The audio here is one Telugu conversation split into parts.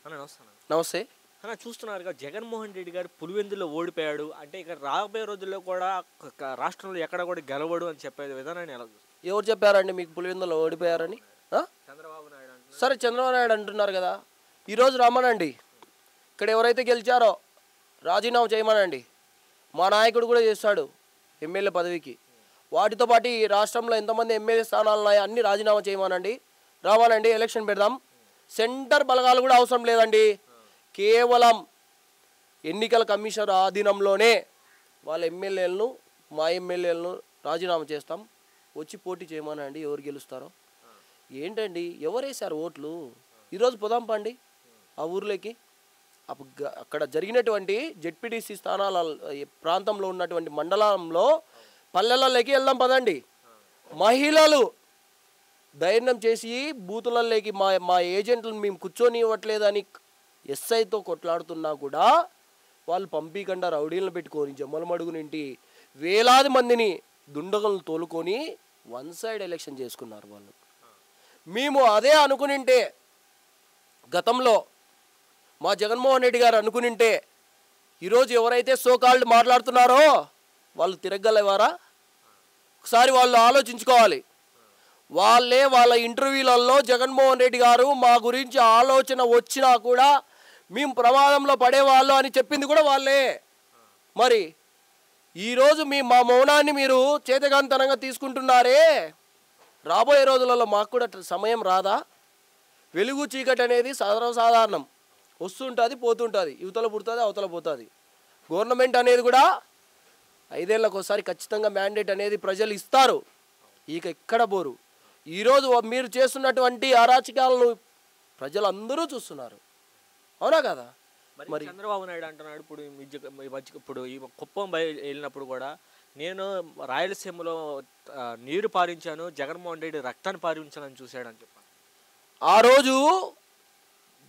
అన్న నమస్తే. నమస్తే. అన్న చూస్తున్నారుగా జగన్మోహన్ రెడ్డి గారు పులివెందులో ఓడిపోయాడు. అంటే ఇక రాబోయే రోజుల్లో కూడా రాష్ట్రంలో ఎక్కడ కూడా గెలవడు అని చెప్పే విధానాన్ని ఎలా చూస్తారు? ఎవరు చెప్పారండి మీకు పులివెందులో ఓడిపోయారని? చంద్రబాబు నాయుడు అంటున్నారు. సరే, చంద్రబాబు నాయుడు అంటున్నారు కదా, ఈరోజు రమ్మనండి. ఇక్కడ ఎవరైతే గెలిచారో రాజీనామా చేయమనండి. మా నాయకుడు కూడా చేస్తాడు ఎమ్మెల్యే పదవికి. వాటితో పాటు ఈ రాష్ట్రంలో ఎంతమంది ఎమ్మెల్యే స్థానాలు ఉన్నాయో అన్ని రాజీనామా చేయమనండి. రావాలండి, ఎలక్షన్ పెడదాం. సెంటర్ బలగాలు కూడా అవసరం లేదండి. కేవలం ఎన్నికల కమిషనర్ ఆధీనంలోనే వాళ్ళ ఎమ్మెల్యేలను, మా ఎమ్మెల్యేలను రాజీనామా చేస్తాం. వచ్చి పోటీ చేయమనండి, ఎవరు గెలుస్తారో. ఏంటండి ఎవరేశారు ఓట్లు? ఈరోజు పోదాం పండి ఆ ఊర్లోకి. అక్కడ జరిగినటువంటి జెడ్పీటీసీ స్థానాల ప్రాంతంలో ఉన్నటువంటి మండలంలో పల్లెలలోకి వెళ్దాం పదండి. మహిళలు ధైర్యం చేసి బూతులలోకి మా ఏజెంట్లను మేము కూర్చొని ఇవ్వట్లేదని ఎస్ఐతో కొట్లాడుతున్నా కూడా వాళ్ళు పంపీకుండా రౌడీలను పెట్టుకొని జమ్మలమడుగునింటి వేలాది మందిని దుండగులను తోలుకొని వన్ సైడ్ ఎలక్షన్ చేసుకున్నారు వాళ్ళు. మేము అదే అనుకునింటే, గతంలో మా జగన్మోహన్ రెడ్డి గారు అనుకునింటే ఈరోజు ఎవరైతే సోకాల్డ్ మాట్లాడుతున్నారో వాళ్ళు తిరగలవారా? ఒకసారి వాళ్ళు ఆలోచించుకోవాలి. వాళ్ళే వాళ్ళ ఇంటర్వ్యూలలో జగన్మోహన్ రెడ్డి గారు మా గురించి ఆలోచన వచ్చినా కూడా మేము ప్రమాదంలో పడేవాళ్ళు అని చెప్పింది కూడా వాళ్ళే. మరి ఈరోజు మా మౌనాన్ని మీరు చేతగాంతనంగా తీసుకుంటున్నారే, రాబోయే రోజులలో మాకు కూడా సమయం రాదా? వెలుగు చీకటి అనేది సర్వసాధారణం, వస్తుంటుంది పోతుంటుంది, యువతల పుడుతుంది అవతల పోతుంది. గవర్నమెంట్ అనేది కూడా 5 ఏళ్ళకు ఒకసారి ఖచ్చితంగా మ్యాండేట్ అనేది ప్రజలు ఇస్తారు. ఇక ఎక్కడ పోరు. ఈరోజు మీరు చేస్తున్నటువంటి అరాచకాలను ప్రజలు అందరూ చూస్తున్నారు, అవునా కదా? మరి చంద్రబాబు నాయుడు అంటున్నాడు ఇప్పుడు ఈ కుప్పం వెళ్ళినప్పుడు కూడా నేను రాయలసీమలో నీరు పారించాను, జగన్మోహన్ రెడ్డి రక్తాన్ని పారించాలని చూశాడని చెప్పాను. ఆ రోజు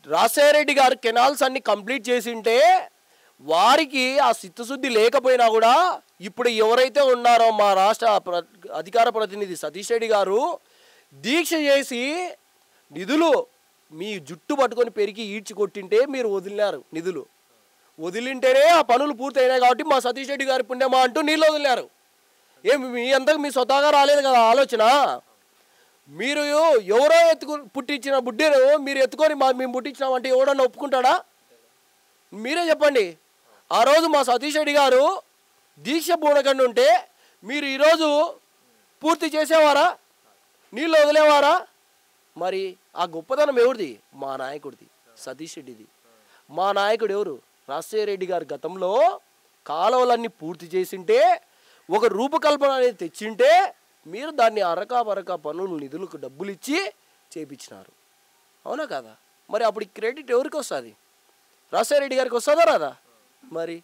రాజశేఖర రెడ్డి గారు కెనాల్స్ అన్ని కంప్లీట్ చేసింటే వారికి ఆ చిత్తశుద్ధి లేకపోయినా కూడా ఇప్పుడు ఎవరైతే ఉన్నారో మా రాష్ట్ర అధికార ప్రతినిధి సతీష్ రెడ్డి గారు దీక్ష చేసి నిధులు మీ జుట్టు పట్టుకొని పెరిగి ఈడ్చి కొట్టింటే మీరు వదిలినారు. నిధులు వదిలింటేనే ఆ పనులు పూర్తయినాయి కాబట్టి మా సతీష్ రెడ్డి గారి పుణ్యమా అంటూ నీళ్ళు వదిలినారు. మీ అంతకు మీ స్వతహాగా రాలేదు కదా ఆలోచన. మీరు ఎవరో పుట్టించిన బుడ్డేను మీరు ఎత్తుకొని మేము పుట్టించినామంటే ఎవడన్నా ఒప్పుకుంటాడా? మీరే చెప్పండి. ఆ రోజు మా సతీష్ రెడ్డి గారు దీక్ష పూనకండి ఉంటే మీరు ఈరోజు పూర్తి చేసేవారా? నీళ్ళు వదిలేవారా? మరి ఆ గొప్పతనం ఎవరిది? మా నాయకుడిది, సతీష్ రెడ్డిది. మా నాయకుడు ఎవరు? రాజశేఖర రెడ్డి గారు గతంలో కాలువలన్నీ పూర్తి చేసింటే, ఒక రూపకల్పన అనేది తెచ్చింటే మీరు దాన్ని అరకా పనులు నిధులకు డబ్బులు ఇచ్చి చేయించినారు, అవునా కదా? మరి అప్పుడు క్రెడిట్ ఎవరికి వస్తుంది? రాజశేఖర రెడ్డి గారికి వస్తుందా రాదా? మరి